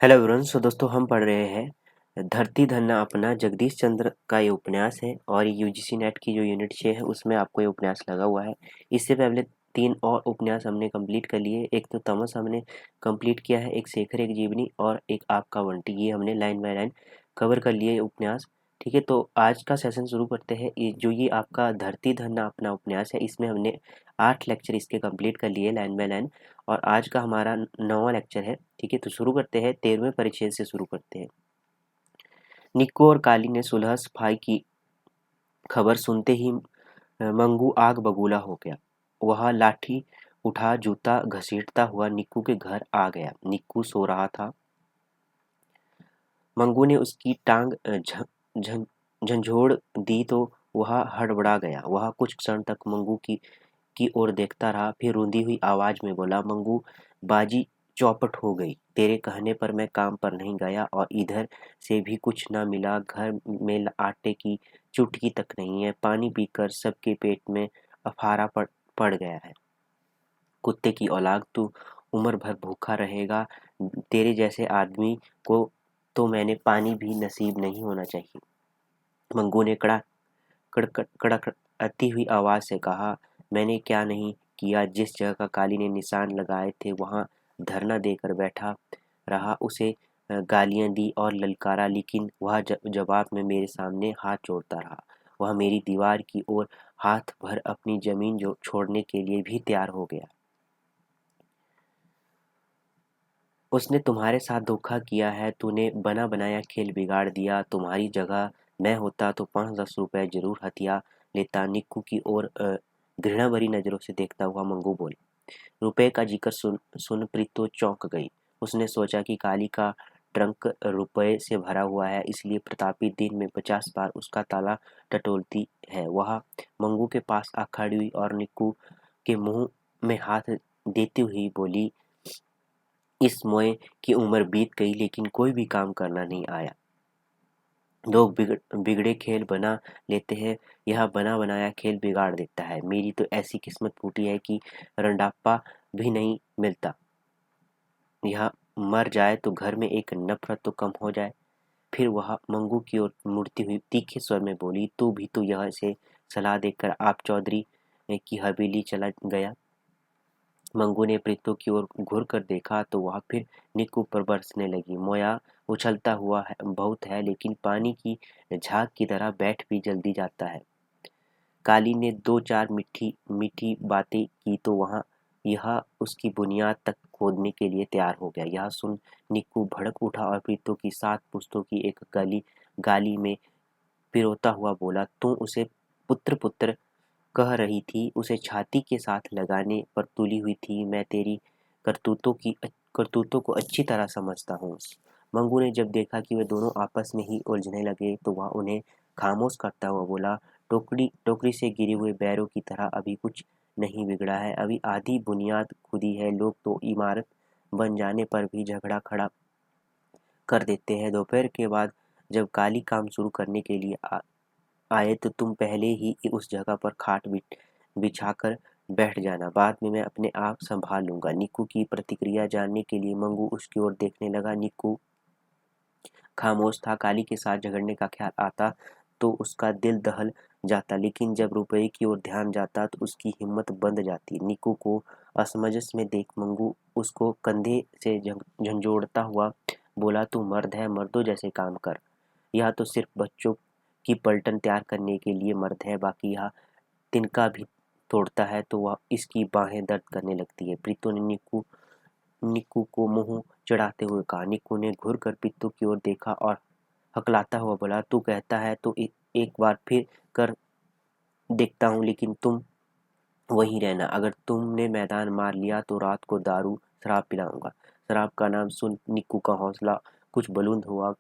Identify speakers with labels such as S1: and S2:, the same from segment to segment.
S1: Hello everyone. दोस्तों हम पढ़ रहे हैं धरती धन्ना अपना। जगदीश चंद्र का ये उपन्यास है और ये यूजीसी नेट की जो यूनिट 6 है उसमें आपको ये उपन्यास लगा हुआ है। इससे पहले 3 और उपन्यास हमने कंप्लीट कर लिए। एक तो तमस हमने कंप्लीट किया है, एक शेखर एक जीवनी और एक आपका वंटी। ये हमने लाइन बाय लाइन कवर कर लिए उपन्यास। ठीक है, तो आज का सेशन शुरू करते हैं। ये आपका धरती धन्ना अपना उपन्यास है, इसमें हमने 8 लेक्चर इसके कंप्लीट कर लिए लाइन बाय लाइन और आज का हमारा 9वां लेक्चर है। ठीक है, तो शुरू करते हैं। 13वें परिच्छेद से शुरू करते हैं। निक्कू और काली ने सुलह सफाई की खबर सुनते ही मंगू आग बबूला हो गया। वह लाठी उठा जूता घसीटता हुआ निक्कू के घर आ गया। निक्कू सो रहा था। मंगू ने उसकी टांग झंझोड़ दी तो वह हड़बड़ा गया। वह कुछ क्षण तक मंगू की ओर देखता रहा, फिर रूंधी हुई आवाज में बोला, मंगू, बाजी चौपट हो गई। तेरे कहने पर मैं काम पर नहीं गया और इधर से भी कुछ न मिला। घर में आटे की चुटकी तक नहीं है। पानी पीकर सबके पेट में अफारा पड़ गया है। कुत्ते की औलाद, तू उम्र भर भूखा रहेगा। तेरे जैसे आदमी को तो मैंने पानी भी नसीब नहीं होना चाहिए। मंगू ने कड़कड़ाती हुई आवाज से कहा, मैंने क्या नहीं किया। जिस जगह काली ने निशान लगाए थे वहां धरना देकर बैठा रहा। उसे गालियां दी और ललकारा, लेकिन वह जवाब में मेरे सामने हाथ जोड़ता रहा। वह मेरी दीवार की ओर हाथ भर अपनी जमीन जो छोड़ने के लिए भी तैयार हो गया। उसने तुम्हारे साथ धोखा किया है। तूने बना बनाया खेल बिगाड़ दिया। तुम्हारी जगह मैं होता तो 5-10 रुपए जरूर हथिया लेता। निक्कू की ओर घृणा भरी नजरों से देखता हुआ मंगू बोली। रुपए का जिक्र सुन प्रीतो चौंक गई। उसने सोचा कि काली का ट्रंक रुपए से भरा हुआ है, इसलिए प्रतापी दिन में 50 बार उसका ताला टटोलती है। वह मंगू के पास आ खड़ी हुई और निक्कू के मुंह में हाथ देती हुई बोली, इस मोए की उम्र बीत गई लेकिन कोई भी काम करना नहीं आया। लोग बिगड़े खेल बना लेते हैं, यह बना बनाया खेल बिगाड़ देता है। मेरी तो ऐसी किस्मत फूटी है कि रंडापा भी नहीं मिलता। यह मर जाए तो घर में एक नफरत तो कम हो जाए। फिर वह मंगू की ओर मुड़ती हुई तीखे स्वर में बोली, तू भी तो यह से सलाह देकर आप चौधरी की हवेली चला गया। मंगू ने प्रीतो की ओर घूर कर देखा तो वह फिर निक्कू पर बरसने लगी। मोया उछलता हुआ बहुत है, लेकिन पानी की झाग की तरह बैठ भी जल्दी जाता है। काली ने 2-4 मीठी मीठी बातें की तो वहां यह उसकी बुनियाद तक खोदने के लिए तैयार हो गया। यह सुन निक्कू भड़क उठा और प्रीतो की 7 पुस्तों की एक गाली में पिरोता हुआ बोला, तुम उसे पुत्र पुत्र कह रही थी, उसे छाती के साथ लगाने पर तुली हुई थी। मैं तेरी करतूतों को अच्छी तरह समझता हूँ। मंगू ने जब देखा कि वे दोनों आपस में ही उलझने लगे तो वह उन्हें खामोश करता हुआ बोला, टोकरी से गिरे हुए बैरों की तरह अभी कुछ नहीं बिगड़ा है। अभी आधी बुनियाद खुदी है। लोग तो इमारत बन जाने पर भी झगड़ा खड़ा कर देते हैं। दोपहर के बाद जब काली काम शुरू करने के लिए आए तो तुम पहले ही उस जगह पर खाट बिछाकर बैठ जाना। बाद में मैं अपने आप संभाल लूंगा। निक्कू की प्रतिक्रिया जानने के लिए मंगू उसकी ओर देखने लगा। निक्कू खामोश था। काली के साथ झगड़ने का ख्याल आता तो उसका दिल दहल जाता, लेकिन जब रुपये की ओर ध्यान जाता तो उसकी हिम्मत बंध जाती। निक्कू को असमंजस में देख मंगू उसको कंधे से झंझोड़ता हुआ बोला, तू मर्द है, मर्दों जैसे काम कर। यह तो सिर्फ बच्चों की पलटन तैयार करने के लिए मर्द है। बाकी यह तिनका भी तोड़ता है तो वह इसकी बाहें दर्द करने लगती है। प्रीतो ने निक्कू को मुंह चढ़ाते हुए कहा। निक्कू ने घूर कर प्रीतो की ओर देखा और हकलाता हुआ बोला, तू कहता है तो एक बार फिर कर देखता हूँ, लेकिन तुम वहीं रहना। अगर तुमने मैदान मार लिया तो रात को दारू शराब पिलाऊंगा। शराब का नाम सुन निक्कू का हौसला कुछ बुलंद हुआ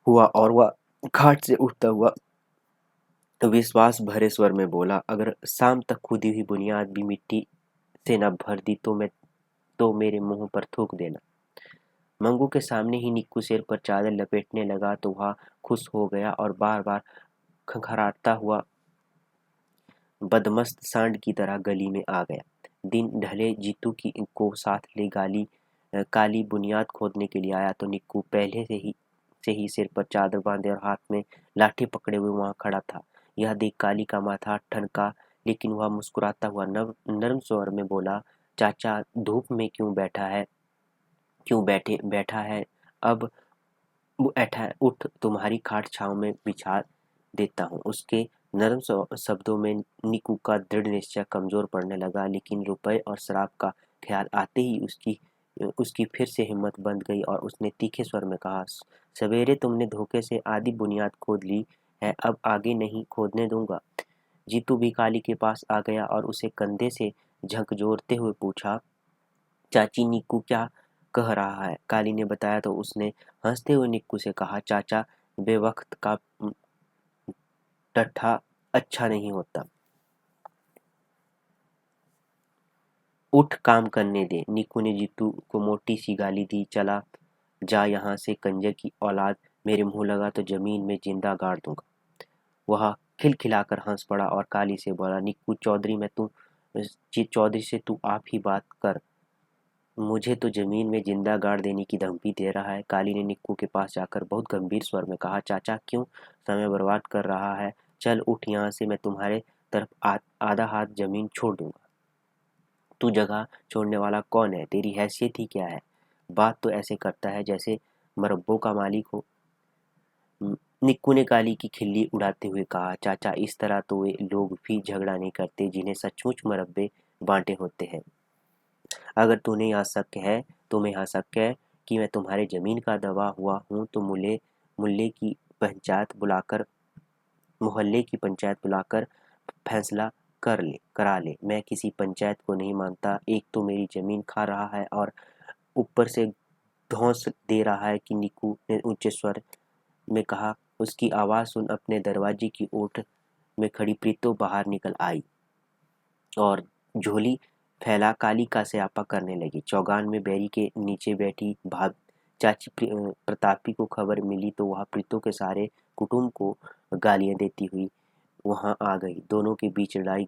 S1: और वह खाट से उठता हुआ विश्वास भरे स्वर में बोला, अगर शाम तक खुदी हुई बुनियाद भी मिट्टी से न भर दी तो मेरे मुंह पर थूक देना। मंगू के सामने ही निक्कू सिर पर चादर लपेटने लगा तो वह खुश हो गया और बार बार खखड़ाता हुआ बदमस्त सांड की तरह गली में आ गया। दिन ढले जीतू को साथ ले काली बुनियाद खोदने के लिए आया तो निक्कू पहले से ही सिर पर चादर बांधे और हाथ में लाठी पकड़े हुए वहां खड़ा था। यह देख काली का माथा ठनका, लेकिन वह मुस्कुराता हुआ नर्म स्वर में बोला, चाचा धूप में क्यों बैठा है? अब बैठा उठ, तुम्हारी खाट छाँव में बिछा देता हूँ। उसके नरम शब्दों में निकू का दृढ़ निश्चय कमजोर पड़ने लगा, लेकिन रुपए और शराब का ख्याल आते ही उसकी फिर से हिम्मत बंध गई और उसने तीखे स्वर में कहा, सवेरे तुमने धोखे से आधी बुनियाद खोद ली है, अब आगे नहीं खोदने दूंगा। जीतू भी काली के पास आ गया और उसे कंधे से झकझोरते हुए पूछा, चाची निक्कू क्या कह रहा है? काली ने बताया तो उसने हंसते हुए निक्कू से कहा, चाचा बेवक्त का टट्ठा अच्छा नहीं होता। उठ काम करने दे। निक्कू ने जीतू को मोटी सी गाली दी, चला जा यहाँ से कंजर की औलाद, मेरे मुंह लगा तो जमीन में जिंदा गाड़ दूंगा। वह खिलखिलाकर हंस पड़ा और काली से बोला, निक्कू चौधरी से तू आप ही बात कर, मुझे तो जमीन में जिंदा गाड़ देने की धमकी दे रहा है। काली ने निक्कू के पास जाकर बहुत गंभीर स्वर में कहा, चाचा क्यों समय बर्बाद कर रहा है? चल उठ यहाँ से, मैं तुम्हारे तरफ आधा हाथ जमीन छोड़ दूंगा। तू जगह छोड़ने वाला कौन है? तेरी हैसियत ही क्या है? बात तो ऐसे करता है जैसे मरब्बों का मालिक हो। निक्कू ने काली की खिल्ली उड़ाते हुए कहा, चाचा इस तरह तो वे लोग भी झगड़ा नहीं करते जिन्हें सचमुच मरब्बे बांटे होते हैं। अगर तुम्हें यहाँ शक है कि मैं तुम्हारे जमीन का दबा हुआ हूँ तो मुल्ले की पंचायत बुलाकर मोहल्ले की पंचायत बुलाकर फैसला करा ले। मैं किसी पंचायत को नहीं मानता। एक तो मेरी जमीन खा रहा है और ऊपर से धौंस दे रहा है कि निक्कू ने ऊंचे स्वर में कहा। उसकी आवाज़ सुन अपने दरवाजे की ओट में खड़ी प्रीतो बाहर निकल आई और झोली फैला काली का स्यापा करने लगी। चौगान में बैरी के नीचे बैठी चाची प्रतापी को खबर मिली तो वह प्रीतो के सारे कुटुंब को गालियां देती हुई वहां आ गई। दोनों के बीच लड़ाई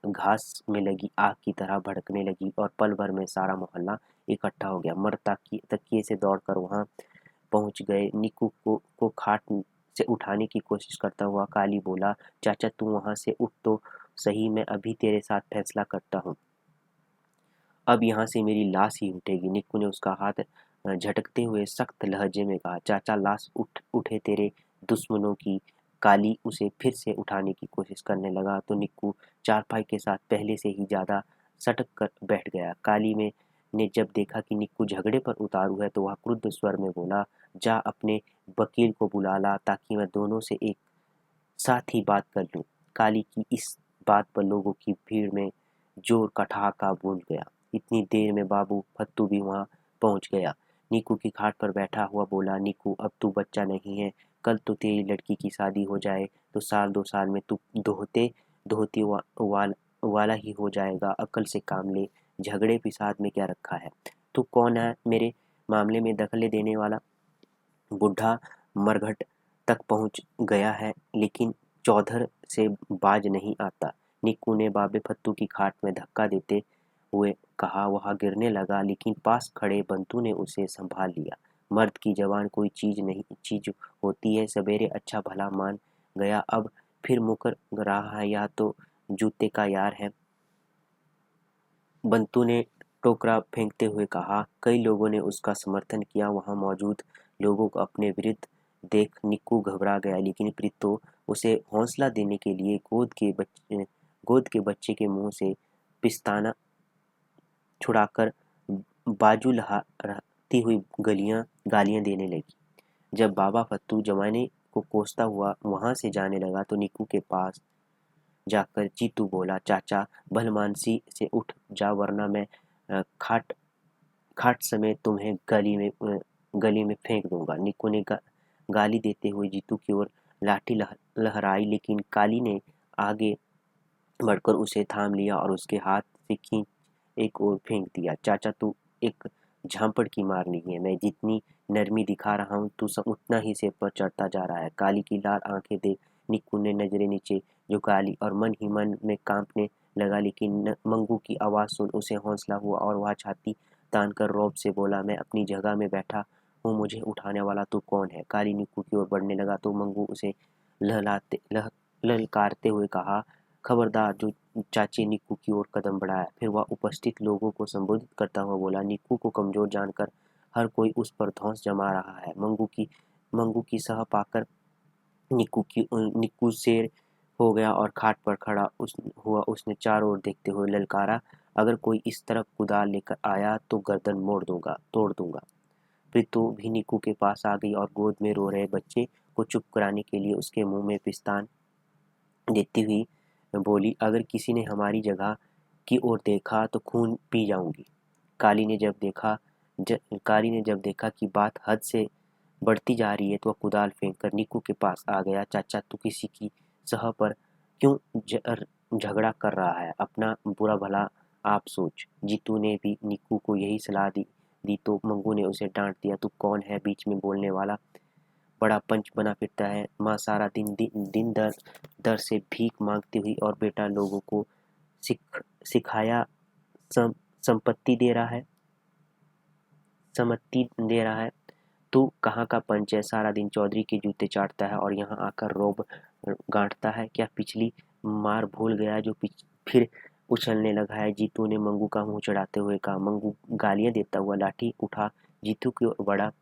S1: घास में लगी आग की तरह भड़कने लगी और पल भर में सारा मोहल्ला इकट्ठा हो गया। मर्द तकिए से दौड़कर वहां पहुंच गए। निक्कू को खाट से उठाने की कोशिश करता हुआ काली बोला, चाचा तू वहां से उठ तो सही, मैं अभी तेरे साथ फैसला करता हूँ। अब यहाँ से मेरी लाश ही उठेगी। निक्कू ने उसका हाथ झटकते हुए सख्त लहजे में कहा, चाचा लाश उठे तेरे दुश्मनों की। काली उसे फिर से उठाने की कोशिश करने लगा तो निक्कू चारपाई के साथ पहले से ही ज्यादा सटक कर बैठ गया। काली में ने जब देखा कि निक्कू झगड़े पर उतारू है तो वह क्रुद्ध स्वर में बोला, जा अपने वकील को बुला ला ताकि मैं दोनों से एक साथ ही बात कर लूं। काली की इस बात पर लोगों की भीड़ में जोर का ठहाका गूंज गया। इतनी देर में बाबू फत्तू भी वहां पहुंच गया। नीकू की खाट पर बैठा हुआ बोला, नीकू अब तू बच्चा नहीं है, कल तो तेरी लड़की की शादी हो जाए तो साल 2 साल में तू धोती वाला ही हो जाएगा। अकल से काम ले, झगड़े फिसाद में क्या रखा है? तू कौन है मेरे मामले में दखल देने वाला? बुढ़ा मरघट तक पहुंच गया है लेकिन चौधर से बाज नहीं आता। निक्कू ने बाबे फत्तू की खाट में धक्का देते हुए कहा। वह गिरने लगा लेकिन पास खड़े बंतू ने उसे संभाल लिया। मर्द की जबान कोई चीज होती है। सवेरे अच्छा भला मान गया, अब फिर मुकर रहा है। यह तो जूते का यार है। बंतू ने टोकरा फेंकते हुए कहा। कई लोगों ने उसका समर्थन किया। वहां मौजूद लोगों को अपने विरुद्ध देख निक्कू घबरा गया, लेकिन प्रीतो उसे हौसला देने के लिए गोद के बच्चे के मुंह से पिस्ताना छुड़ाकर बाजू लहराती हुई गालियां देने लगी। जब बाबा फत्तू जमाने को कोसता हुआ वहां से जाने लगा तो निक्कू के पास जाकर जीतू बोला, चाचा भलमानसी से उठ जा वरना मैं खाट खाट समेत तुम्हें गली में फेंक दूंगा। निक्कू ने गाली देते हुए जीतू की ओर लाठी लहराई, लेकिन काली ने आगे बढ़कर उसे थाम लिया और उसके हाथ से खींच एक ओर फेंक दिया। चाचा तू एक झापड़ की मार नहीं है। मैं जितनी नरमी दिखा रहा हूँ तू सब उतना ही सिर पर चढ़ता जा रहा है। काली की लाल आंखें देख निक्कू ने नजरें नीचे झुका ली और मन ही मन में कांपने लगा, लेकिन मंगू की आवाज सुन उसे हौसला हुआ और वह छाती तानकर रौब से बोला, मैं अपनी जगह में बैठा हूँ, मुझे उठाने वाला तू कौन है? काली निक्कू की ओर बढ़ने लगा तो मंगू उसे ललकारते हुए कहा, खबरदार। जो चाची निक्कू की ओर कदम बढ़ाया। फिर वह उपस्थित लोगों को संबोधित करता हुआ बोला, निक्कू को कमजोर जानकर हर कोई उस पर धौंस जमा रहा है। मंगू की सह पाकर निक्कू शेर हो गया और खाट पर खड़ा हुआ उसने चारों ओर देखते हुए ललकारा, अगर कोई इस तरफ कुदाल लेकर आया तो गर्दन तोड़ दूंगा। प्रीतो भी निक्कू के पास आ गई और गोद में रो रहे बच्चे को चुप कराने के लिए उसके मुंह में पिस्तान देती हुई बोली, अगर किसी ने हमारी जगह की ओर देखा तो खून पी जाऊंगी। काली ने जब देखा कि बात हद से बढ़ती जा रही है तो वह कुदाल फेंक कर निक्कू के पास आ गया। चाचा, तू किसी की सह पर क्यों झगड़ा कर रहा है? अपना बुरा भला आप सोच। जीतू ने भी निक्कू को यही सलाह दी तो मंगू ने उसे डांट दिया, तू कौन है बीच में बोलने वाला? बड़ा पंच बना फिरता है। माँ सारा दिन दर दर से भीख मांगती हुई और बेटा लोगों को सिखाया सम, संपत्ति दे रहा है सम्मति दे रहा है। तू कहाँ का पंच है? सारा दिन चौधरी के जूते चाटता है और यहाँ आकर रोब गांठता है। क्या पिछली मार भूल गया जो फिर उछलने लगा है? जीतू ने मंगू का मुंह चढ़ाते हुए कहा। मंगू गालियां देता हुआ लाठी उठा जीतू की ओर बढ़ा,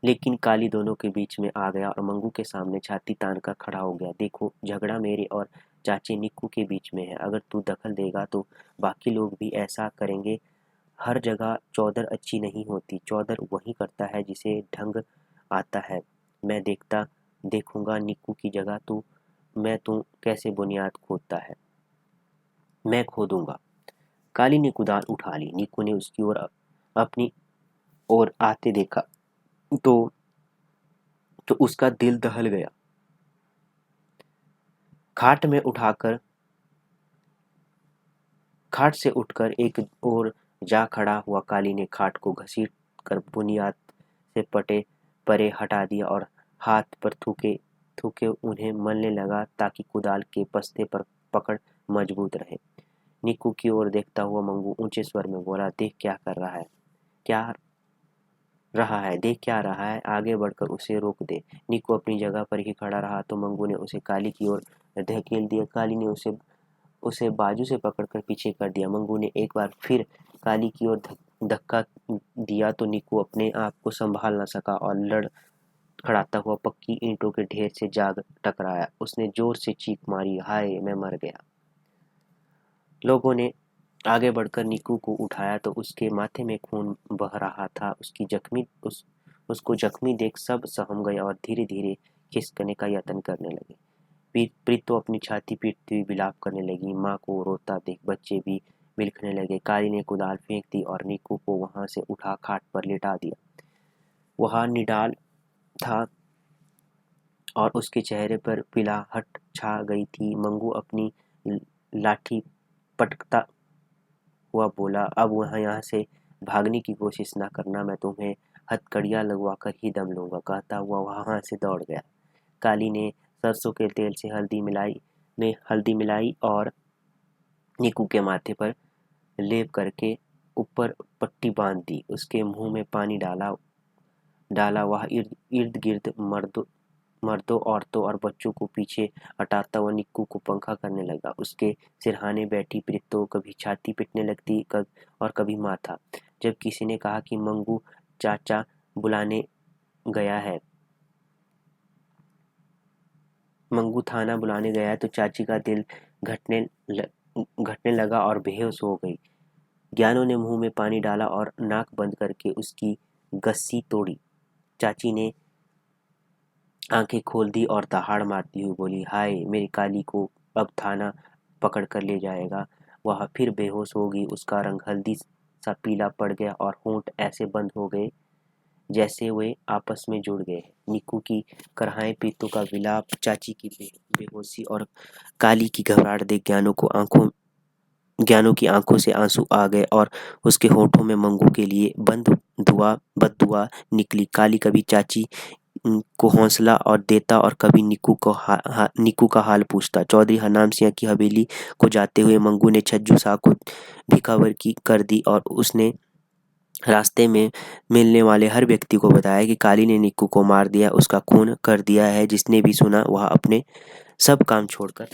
S1: लेकिन काली दोनों के बीच में आ गया और मंगू के सामने छाती तान कर खड़ा हो गया। देखो, झगड़ा मेरे और चाचे निक्कू के बीच में है। अगर तू दखल देगा तो बाकी लोग भी ऐसा करेंगे। हर जगह चौधर अच्छी नहीं होती। चौधर वही करता है जिसे ढंग आता है। मैं देखूंगा निक्कू की जगह तू कैसे बुनियाद खोदता है। मैं खोदूंगा। काली ने कुदाल उठा ली। निक्कू ने उसकी ओर अपनी ओर आते देखा तो उसका दिल दहल गया। खाट से उठकर एक ओर जा खड़ा हुआ काली ने खाट को घसीट कर बुनियाद से परे हटा दिया और हाथ पर थूके थूके उन्हें मलने लगा ताकि कुदाल के पस्ते पर पकड़ मजबूत रहे। निक्कू की ओर देखता हुआ मंगू ऊंचे स्वर में बोला, देख क्या कर रहा है? क्या रहा है? देख क्या रहा है? आगे बढ़कर उसे रोक दे। निक्कू अपनी जगह पर ही खड़ा रहा तो मंगू ने उसे काली की ओर धकेल दिया। काली ने उसे बाजू से पकड़कर पीछे कर दिया। मंगू ने एक बार फिर काली की ओर धक्का दिया तो निक्कू अपने आप को संभाल न सका और लड़खड़ाता हुआ पक्की ईंटों के ढेर से जा टकराया। उसने जोर से चीख मारी, हाय, मैं मर गया। लोगों ने आगे बढ़कर निक्कू को उठाया तो उसके माथे में खून बह रहा था। उसको जख्मी देख सब सहम गए और धीरे धीरे खिसकने का यत्न करने लगे। प्रीत तो अपनी छाती पीटती हुई विलाप करने लगी। माँ को रोता देख बच्चे भी बिलखने लगे। काली ने कुदाल फेंक दी और निक्कू को वहां से उठा खाट पर लेटा दिया। वह निडाल था और उसके चेहरे पर पिलाहट छा गई थी। मंगू अपनी लाठी पटकता हुआ बोला, अब यहाँ से भागने की कोशिश न करना, मैं तुम्हें हथकड़ियाँ लगवा कर ही दम लूंगा। कहता हुआ वहां से दौड़ गया। काली ने सरसों के तेल से हल्दी मिलाई और निक्कू के माथे पर लेप करके ऊपर पट्टी बांध दी। उसके मुंह में पानी डाला। वह इर्द गिर्द मर्दों, औरतों और बच्चों को पीछे हटाता हुआ निक्कू को पंखा करने लगा। उसके सिरहाने बैठी प्रीतो कभी छाती पीटने लगती और कभी माथा। जब किसी ने कहा कि मंगू चाचा बुलाने गया है, मंगू थाना बुलाने गया है, तो चाची का दिल घटने लगा और बेहोश हो गई। ज्ञानों ने मुंह में पानी डाला और नाक बंद करके उसकी गस्सी तोड़ी। चाची ने आंखें खोल दी और दहाड़ मारती हुई बोली, हाय, मेरी काली को अब थाना पकड़ कर ले जाएगा। वह फिर बेहोश हो गई। उसका रंग हल्दी सा पीला पड़ गया और होंठ ऐसे बंद हो गए जैसे वे आपस में जुड़ गए। निक्कू की करहाएं, पीतू का विलाप, चाची की बेहोशी और काली की घबराहट देख ज्ञानों की आंखों से आंसू आ गए और उसके होठों में मंगू के लिए बददुआ निकली। काली कभी चाची को हौसला और देता और कभी निक्कू का हाल पूछता। चौधरी हरनाम सिंह की हवेली को जाते हुए मंगू ने छज्जू शाह को भी खबर की कर दी और उसने रास्ते में मिलने वाले हर व्यक्ति को बताया कि काली ने निक्कू को मार दिया, उसका खून कर दिया है। जिसने भी सुना वह अपने सब काम छोड़कर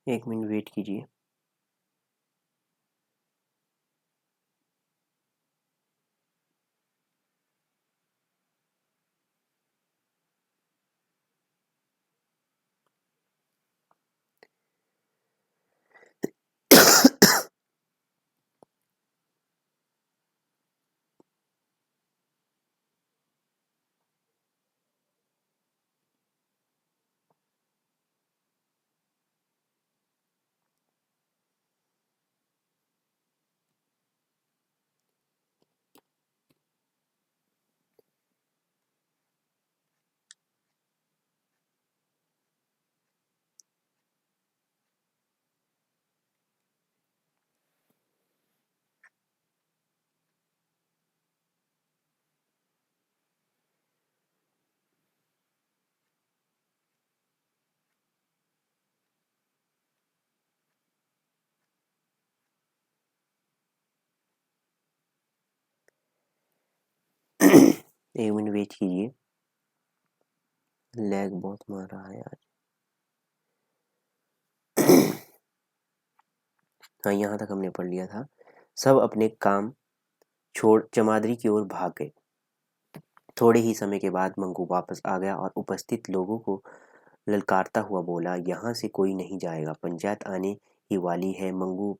S1: 1 मिनट वेट कीजिए। एक मिनट वेट कीजिए, लैग बहुत मार रहा है आज। हाँ, यहाँ तक हमने पढ़ लिया था। सब अपने काम छोड़ चमादरी की ओर भाग गए। थोड़े ही समय के बाद मंगू वापस आ गया और उपस्थित लोगों को ललकारता हुआ बोला, यहाँ से कोई नहीं जाएगा, पंचायत आने ही वाली है। मंगू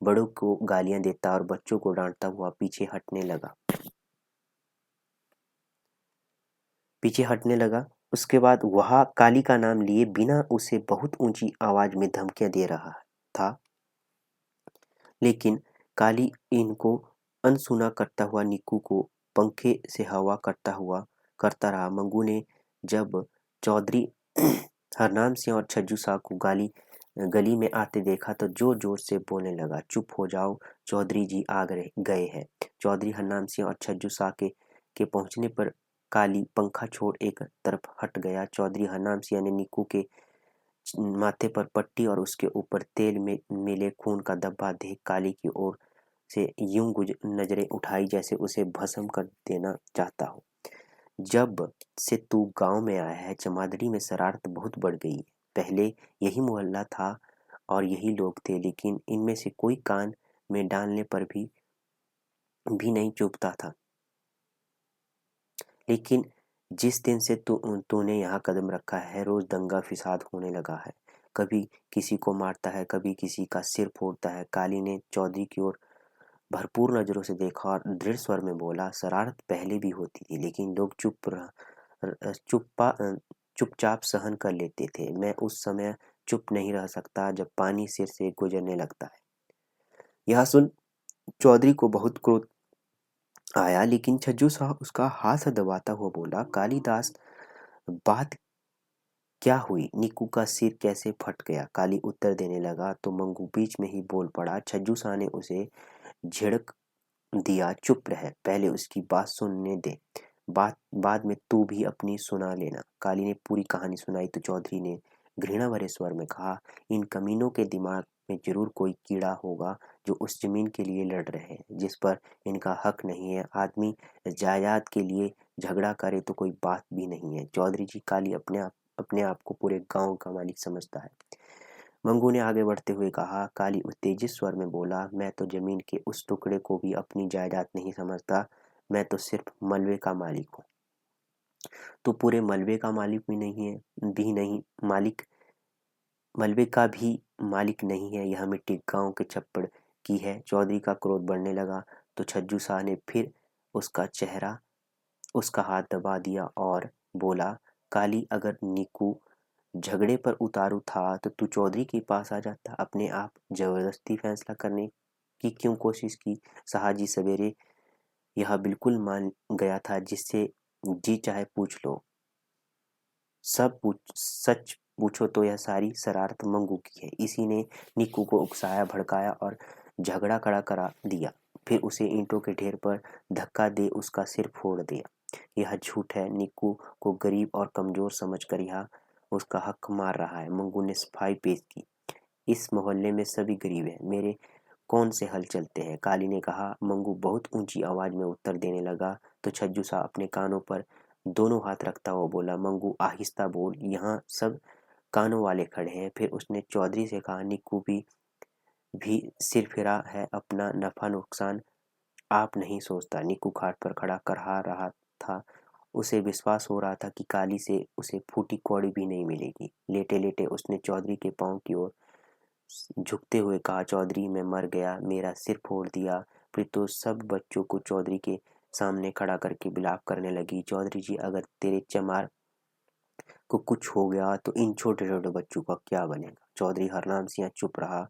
S1: बड़ों को गालियां देता और बच्चों को डांटता हुआ पीछे हटने लगा। उसके बाद वह काली का नाम लिए बिना उसे बहुत ऊंची आवाज में धमकियां दे रहा था, लेकिन काली इनको अनसुना करता हुआ निक्कू को पंखे से हवा करता रहा। मंगू ने जब चौधरी हरनाम सिंह और छज्जू शाह को गली में आते देखा तो जोर जोर से बोलने लगा, चुप हो जाओ, चौधरी जी गए हैं। चौधरी हरनाम सिंह और छज्जू शाह के पहुंचने पर काली पंखा छोड़ एक तरफ हट गया। चौधरी हरनाम सिंह ने निक्कू के माथे पर पट्टी और उसके ऊपर तेल में मिले खून का धब्बा देख काली की ओर से यूं नजरें उठाई जैसे उसे भस्म कर देना चाहता हो। जब से तू गांव में आया है चमादड़ी में शरारत बहुत बढ़ गई है। पहले यही मोहल्ला था और यही लोग थे, लेकिन इनमें से कोई कान में डालने पर भी नहीं चुभता था। लेकिन जिस दिन से तूने यहाँ कदम रखा है रोज दंगा फिसाद होने लगा है। कभी किसी को मारता है, कभी किसी का सिर फोड़ता है। काली ने चौधरी की ओर भरपूर नजरों से देखा और दृढ़ स्वर में बोला, शरारत पहले भी होती थी, लेकिन लोग चुपचाप सहन कर लेते थे। मैं उस समय चुप नहीं रह सकता जब पानी सिर से गुजरने लगता है। यह सुन चौधरी को बहुत क्रोध आया, लेकिन छज्जू साहब उसका हाथ दबाता हुआ बोला, कालिदास, बात क्या हुई? निक्कू का सिर कैसे फट गया? काली उत्तर देने लगा तो मंगू बीच में ही बोल पड़ा। छज्जू शाह ने उसे झिड़क दिया, चुप रह, पहले उसकी बात सुनने दे, बाद में तू भी अपनी सुना लेना। काली ने पूरी कहानी सुनाई तो चौधरी ने घृणा भरे स्वर में कहा, इन कमीनों के दिमाग में जरूर कोई कीड़ा होगा जो उस जमीन के लिए लड़ रहे हैं जिस पर इनका हक नहीं है। आदमी जायदाद के लिए झगड़ा करे तो कोई बात भी नहीं है। चौधरी जी, काली अपने आप को पूरे गांव का मालिक समझता है। मंगू ने आगे बढ़ते हुए कहा। काली उत्तेजित स्वर में बोला, मैं तो जमीन के उस टुकड़े को भी अपनी जायदाद नहीं समझता, मैं तो सिर्फ मलबे का मालिक हूँ। तो पूरे मलबे का मालिक भी नहीं है, भी नहीं मालिक, मलबे का भी मालिक नहीं है। यह मिट्टी गांव के छप्पड़ की है। चौधरी का क्रोध बढ़ने लगा तो छज्जू शाह ने फिर उसका चेहरा उसका हाथ दबा दिया और बोला, काली, अगर निक्कू झगड़े पर उतारू था तो तू चौधरी के पास आ जाता। अपने आप जबरदस्ती फैसला करने की क्यों कोशिश की? साहजी सवेरे यह बिल्कुल मान गया था, जिससे जी चाहे पूछ लो। सच पूछो तो यह सारी शरारत मंगू की है। इसी ने निक्कू को उकसाया, भड़काया और झगड़ा खड़ा करा दिया। फिर उसे ईंटों के ढेर पर धक्का दे उसका सिर फोड़ दिया। यह झूठ है। निक्कू को गरीब और कमजोर समझकर यह उसका हक मार रहा है। मंगू ने सफाई पेश की। इस मोहल्ले में सभी गरीब हैं, मेरे कौन से हल चलते हैं? काली ने कहा। मंगू बहुत ऊंची आवाज में उत्तर देने लगा तो छज्जू सा अपने कानों पर दोनों हाथ रखता हुआ बोला, मंगू आहिस्ता बोल, यहाँ सब कानों वाले खड़े हैं। फिर उसने चौधरी से कहा, निक्कू भी सिर फिरा है, अपना नफा नुकसान आप नहीं सोचता। निक्कू खाट पर खड़ा करहा रहा था। उसे विश्वास हो रहा था कि काली से उसे फूटी कौड़ी भी नहीं मिलेगी। लेटे लेटे उसने चौधरी के पांव की ओर झुकते हुए कहा, चौधरी मैं मर गया, मेरा सिर फोड़ दिया। फिर तो सब बच्चों को चौधरी के सामने खड़ा करके बिलाप करने लगी, चौधरी जी, अगर तेरे चमार को कुछ हो गया तो इन छोटे छोटे बच्चों का क्या बनेगा? चौधरी हरनाम सिंह चुप रहा।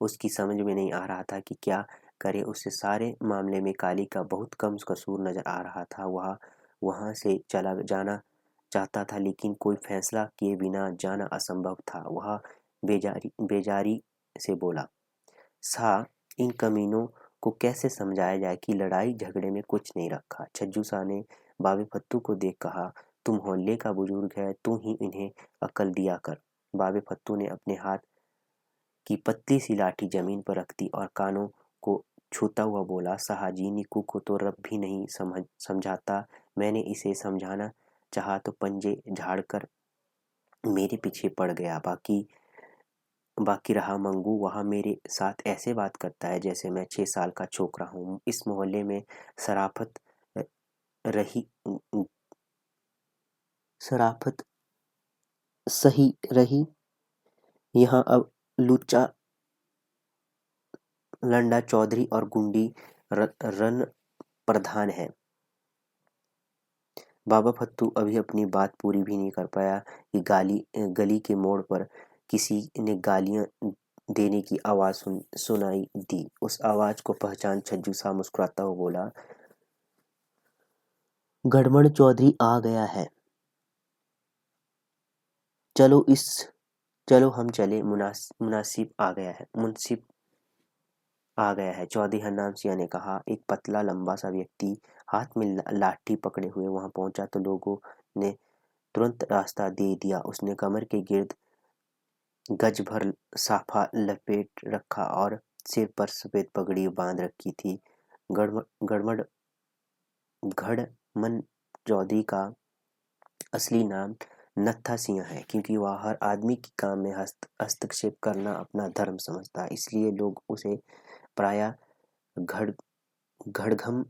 S1: उसकी समझ में नहीं आ रहा था कि क्या करे। उसे सारे मामले में काली का बहुत कम कसूर नजर आ रहा था। वह वहां से चला जाना चाहता था, लेकिन कोई फैसला किए बिना जाना असंभव था। वह बेजारी से बोला, सा, इन कमीनों को कैसे समझाया जाए कि लड़ाई झगड़े में कुछ नहीं रखा? छज्जू सा ने बाबे फत्तू को देख कहा, तुम मोहल्ले का बुजुर्ग है, तू ही इन्हें अक्ल दिया कर। बाबे फत्तू ने अपने हाथ की पतली सी लाठी जमीन पर रख दी और कानों को छूता हुआ बोला, साहाजी, निक्कू को तो रब भी नहीं समझाता। मैंने इसे समझाना चाहा तो पंजे झाड़कर मेरे पीछे पड़ गया। बाकी बाकी रहा मंगू, वह मेरे साथ ऐसे बात करता है जैसे मैं 6 साल का छोकरा हूँ। इस मोहल्ले में शराफत रही शराफत सही रही। यहाँ अब लुच्चा लंडा चौधरी और गुंडी रन प्रधान है। बाबा फत्तू अभी अपनी बात पूरी भी नहीं कर पाया कि गली के मोड़ पर किसी ने गालियां देने की आवाज सुनाई दी। उस आवाज को पहचान छज्जू सा मुस्कुराता हुआ बोला, गड़मण चौधरी आ गया है। चलो इस चलो हम चले, मुनासिब आ गया है मुंसिफ आ गया है, चौधरी हरनाम सिंह ने कहा। एक पतला लंबा सा व्यक्ति हाथ में लाठी पकड़े हुए वहां पहुंचा तो लोगों ने तुरंत रास्ता दे दिया। उसने कमर के गिर्द गज भर साफा लपेट रखा और सिर पर सफेद पगड़ी बांध रखी थी। गड़मड़ घड़मन चौधरी का असली नाम नत्था सिंह है, क्योंकि वह हर आदमी के काम में हस्तक्षेप करना अपना धर्म समझता है। इसलिए लोग उसे प्रायः घड़ घड़घम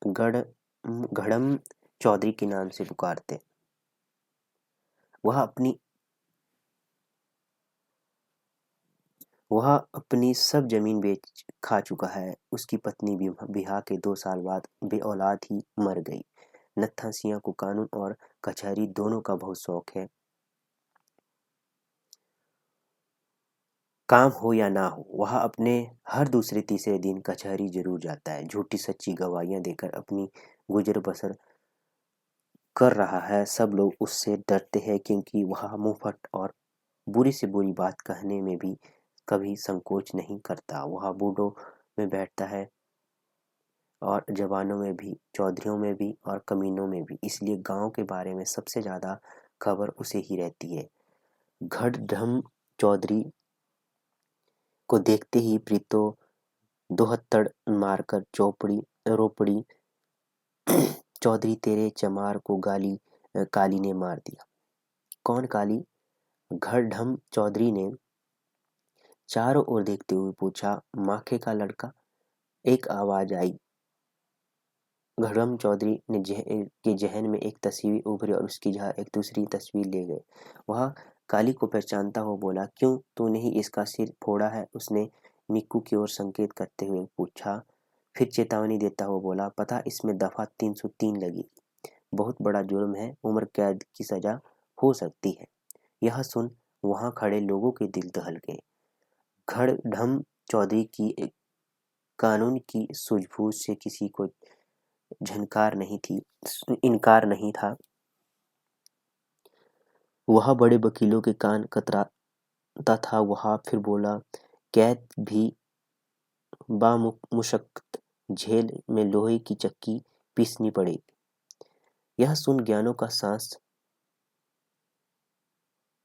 S1: गढ़ घड़म चौधरी के नाम से पुकारते। वह अपनी वह अपनी सब जमीन बेच खा चुका है। उसकी पत्नी भी बिहार के 2 साल बाद बेऔलाद ही मर गई। नत्था सिंह को कानून और कचहरी दोनों का बहुत शौक है। काम हो या ना हो, वह अपने हर दूसरे तीसरे दिन कचहरी जरूर जाता है। झूठी सच्ची गवाहियां देकर अपनी गुजर बसर कर रहा है। सब लोग उससे डरते हैं क्योंकि वह मुंहफट और बुरी से बुरी बात कहने में भी कभी संकोच नहीं करता। वह बूढ़ों में बैठता है और जवानों में भी, चौधरियों में भी और कमीनों में भी। इसलिए गांव के बारे में सबसे ज्यादा खबर उसे ही रहती है। घड़धम चौधरी को देखते ही प्रीतो दोहत्तड़ मारकर चौपड़ी रोपड़ी, चौधरी तेरे चमार को काली ने मार दिया। कौन काली? घड़धम चौधरी ने चारों ओर देखते हुए पूछा, माखे का लड़का? एक आवाज आई। घड़म चौधरी ने के जहन में एक तस्वीर उभरी और उसकी जगह एक दूसरी तस्वीर ले गए। वह काली को पहचानता हुआ बोला, क्यों, तूने ही इसका सिर फोड़ा है? उसने निक्कू की ओर संकेत करते हुए पूछा। फिर चेतावनी देता हुआ बोला, पता इसमें दफा 303 लगी, बहुत बड़ा जुर्म है, उम्र कैद की सजा हो सकती है। यह सुन वहां खड़े लोगों के दिल दहल गए। घड़ढम चौधरी की कानून की सूझबूझ से किसी को इनकार नहीं था। वह बड़े वकीलों के कान कतराता था। वह फिर बोला, कैद भी बामुशक्कत झेल में लोहे की चक्की पीसनी पड़ेगी। यह सुन ज्ञानों का सांस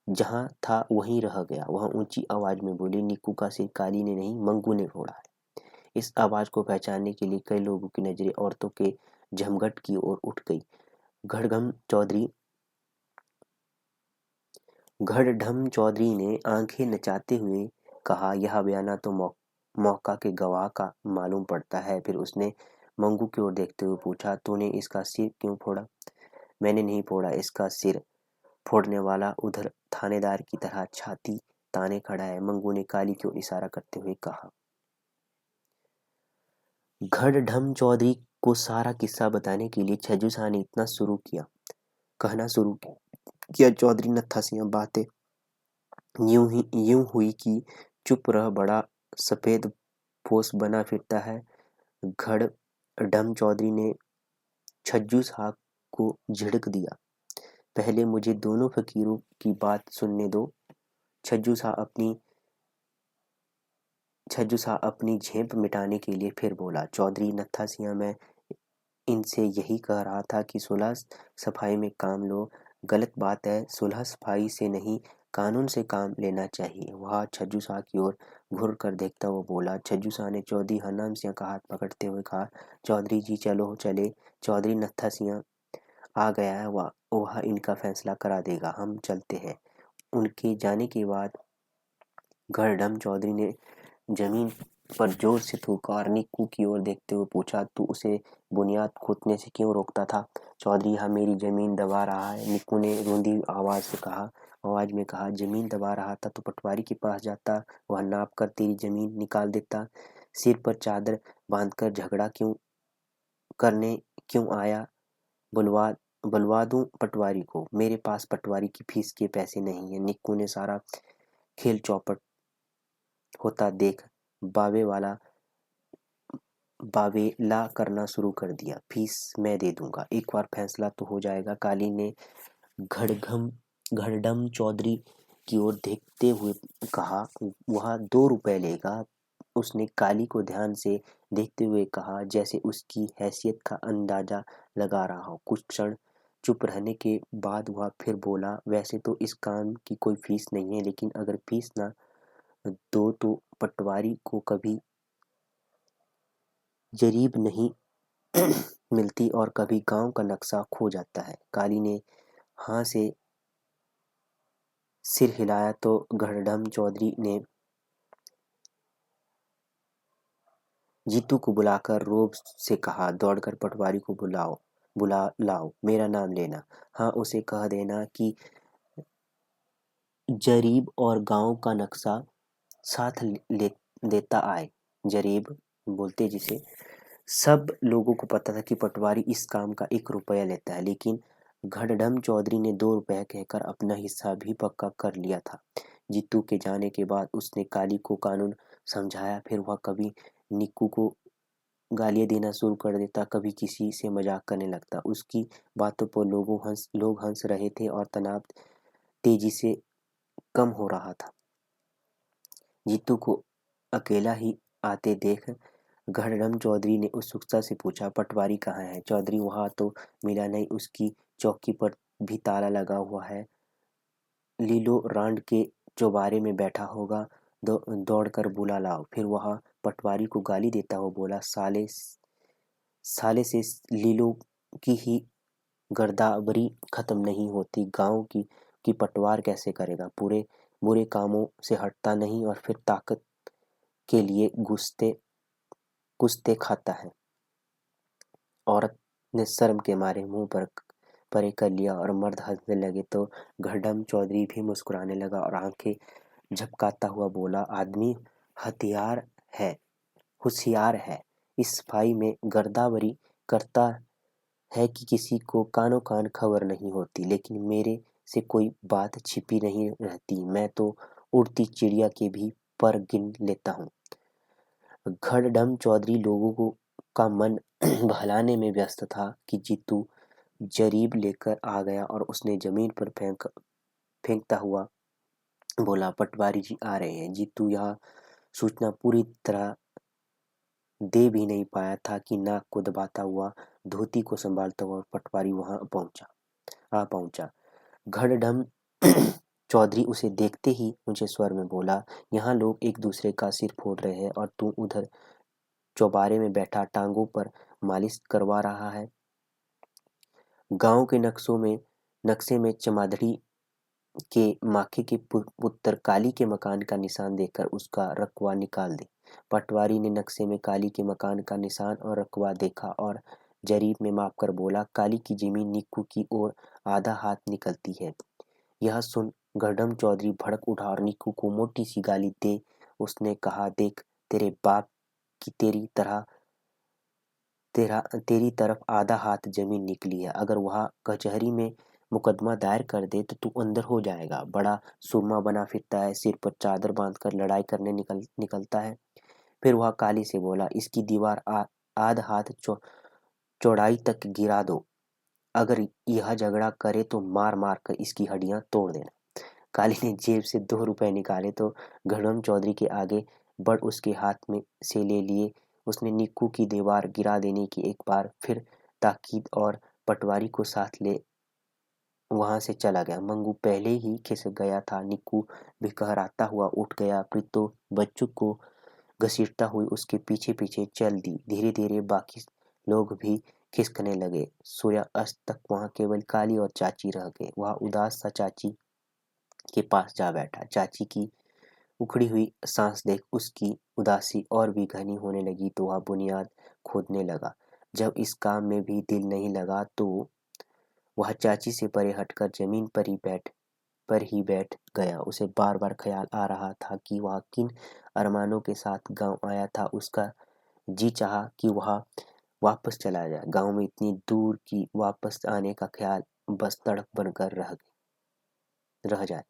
S1: जहां था वहीं रह गया। वह ऊंची आवाज में बोली, निक्कू का सिर काली ने नहीं, मंगू ने फोड़ा है। इस आवाज को पहचानने के लिए कई लोगों की नजरें औरतों के जमघट की ओर उठ गई। घड़ढम चौधरी ने आंखें नचाते हुए कहा, यह बयाना तो मौका के गवाह का मालूम पड़ता है। फिर उसने मंगू की ओर देखते हुए पूछा, तूने इसका सिर क्यों फोड़ा? मैंने नहीं फोड़ा, इसका सिर फोड़ने वाला उधर थानेदार की तरह छाती ताने खड़ा है, मंगू ने काली की ओर इशारा करते हुए कहा। घड़ढम चौधरी को सारा किस्सा बताने के लिए छज्जू शाह ने कहना शुरू किया, चौधरी नत्था सिंह, बातें यूं हुई कि चुप रह, बड़ा सफेद पोश बना फिरता है। घड़ढम चौधरी ने छज्जू शाह को झिड़क दिया, पहले मुझे दोनों फकीरों की बात सुनने दो। छज्जू शाह अपनी झेप मिटाने के लिए फिर बोला, चौधरी नत्था सिंह, मैं इनसे यही कह रहा था कि सुलह सफाई में काम लो। गलत बात है, सुलह सफाई से नहीं, कानून से काम लेना चाहिए। वह छज्जू शाह की ओर घूर कर देखता हुआ बोला। छज्जू शाह ने चौधरी हरनाम सिंह का हाथ पकड़ते हुए कहा, चौधरी जी चलो चले, चौधरी नत्था सिंह आ गया है, वह इनका फैसला करा देगा, हम चलते हैं। उनके जाने के बाद घड़ढम चौधरी ने जमीन पर जोर से थूका और निक्कू की ओर देखते हुए पूछा, तू उसे बुनियाद खोदने से क्यों रोकता था? चौधरी, यह मेरी जमीन दबा रहा है, निक्कू ने रूंधी आवाज में कहा। जमीन दबा रहा था तो पटवारी के पास जाता, वह नाप कर तेरी जमीन निकाल देता। सिर पर चादर बांधकर झगड़ा करने क्यों आया? बुलवा दूं पटवारी को? मेरे पास पटवारी की फीस के पैसे नहीं है। निक्कू ने सारा खेल चौपट होता देख बावेला करना शुरू कर दिया। फीस मैं दे दूंगा, एक बार फैसला तो हो जाएगा। काली ने घड़ढम चौधरी की ओर देखते हुए कहा, वह 2 रुपए लेगा। उसने काली को ध्यान से देखते हुए कहा, जैसे उसकी हैसियत का अंदाजा लगा रहा हो। कुछ क्षण चुप रहने के बाद वह फिर बोला, वैसे तो इस काम की कोई फीस नहीं है, लेकिन अगर फीस ना दो तो पटवारी को कभी जरीब नहीं मिलती और कभी गांव का नक्शा खो जाता है। काली ने हाँ से सिर हिलाया तो घड़ढम चौधरी ने जीतू को बुलाकर रोब से कहा, दौड़कर पटवारी को बुला लाओ, मेरा नाम लेना। हाँ, उसे कह देना कि जरीब और गांव का नक्शा साथ लेता आए। जरीब बोलते जिसे। सब लोगों को पता था कि पटवारी इस काम का 1 रुपया लेता है, लेकिन घड़ढम चौधरी ने 2 रुपए कहकर अपना हिस्सा भी पक्का कर लिया था। जीतू के जाने के बाद उसने काली को कानून समझाया। फिर वह कभी निक्कू को गालियां देना शुरू कर देता, कभी किसी से मजाक करने लगता। उसकी बातों पर लोग हंस रहे थे और तनाव तेजी से कम हो रहा था। जीतू को अकेला ही आते देख घड़ढम चौधरी ने उत्सुकता से पूछा, पटवारी कहाँ है? चौधरी, वहां तो मिला नहीं, उसकी चौकी पर भी ताला लगा हुआ है, लीलो रांड के चौबारे में बैठा होगा, दौड़कर बुला लाओ। फिर वह पटवारी को गाली देता हुआ बोला, साले से लीलो की ही गर्दावरी खत्म नहीं होती। गांव की पटवार कैसे करेगा? पूरे बुरे कामों से हटता नहीं और फिर ताकत के लिए कुस्ते खाता है। औरत ने शर्म के मारे मुंह पर परे कर लिया और मर्द हंसने लगे तो घड़ढम चौधरी भी मुस्कुराने लगा और आंखें झपकाता हुआ बोला, आदमी हथियार है, होशियार है, इस सफाई में गिरदावरी करता है कि किसी को कानो कान खबर नहीं होती, लेकिन मेरे से कोई बात छिपी नहीं रहती। मैं तो उड़ती चिड़िया के भी पर गिन लेता हूँ। घड़डम चौधरी लोगों का मन बहलाने में व्यस्त था कि जीतू जरीब लेकर आ गया और उसने जमीन पर फेंकता हुआ बोला, पटवारी जी आ रहे हैं। जीतू यह सूचना पूरी तरह दे भी नहीं पाया था कि नाक को दबाता हुआ, धोती को संभालता हुआ पटवारी वहां पहुंचा। घड़डम चौधरी उसे देखते ही ऊंचे स्वर में बोला, यहाँ लोग एक दूसरे का सिर फोड़ रहे हैं और तू उधर चौबारे में बैठा टांगों पर मालिश करवा रहा है। गांव के नक्शे में चमाधड़ी के माखे के पुत्र काली के मकान का निशान देखकर उसका रकबा निकाल दे। पटवारी ने नक्शे में काली के मकान का निशान और रकबा देखा और जरीब में मापकर बोला, काली की जमीन निक्कू की ओर आधा हाथ निकलती है। यह सुन गढ़म चौधरी भड़क उठा और निक्कू को मोटी सी गाली दे उसने कहा, देख तेरे बाप की तेरी तरफ आधा हाथ जमीन निकली है। अगर वह कचहरी में मुकदमा दायर कर दे तो तू अंदर हो जाएगा। बड़ा सुरमा बना फिरता है, सिर पर चादर बांधकर लड़ाई करने निकलता है। फिर वह काली से बोला, इसकी दीवार आध हाथ चौड़ाई तक गिरा दो। अगर यह झगड़ा करे तो मार मार कर इसकी हड्डियां तोड़ देना। काली ने जेब से 2 रुपए निकाले तो घड़म चौधरी के आगे बढ़ उसके हाथ में से ले लिए। उसने निक्कू की दीवार गिरा देने की एक बार फिर ताकीद और पटवारी को साथ ले वहां से चला गया। मंगू पहले ही खिसक गया था। निक्कू भी कहराता हुआ उठ गया। प्रीतो बच्चू को घसीटता हुई उसके पीछे पीछे चल दी। धीरे धीरे बाकी लोग भी खिसकने लगे। सूर्यास्त तक वहां केवल काली और चाची रह गए। वह उदास सा चाची के पास जा बैठा। चाची की उखड़ी हुई सांस देख उसकी उदासी और भी घनी होने लगी तो वह बुनियाद खोदने लगा। जब इस काम में भी दिल नहीं लगा तो वह चाची से परे हटकर जमीन पर ही बैठ गया। उसे बार बार ख्याल आ रहा था कि वह किन अरमानों के साथ गांव आया था। उसका जी चाहा कि वह वापस चला जाए। गांव में इतनी दूर की वापस आने का ख्याल बस तड़प बनकर रह जाए।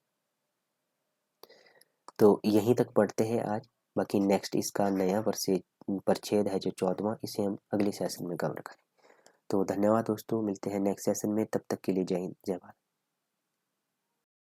S1: तो यहीं तक पढ़ते हैं आज। बाकी नेक्स्ट इसका नया परिच्छेद है जो 14वां, इसे हम अगले सेशन में कवर करें। तो धन्यवाद दोस्तों, मिलते हैं नेक्स्ट सेशन में। तब तक के लिए जय हिंद, जय भारत।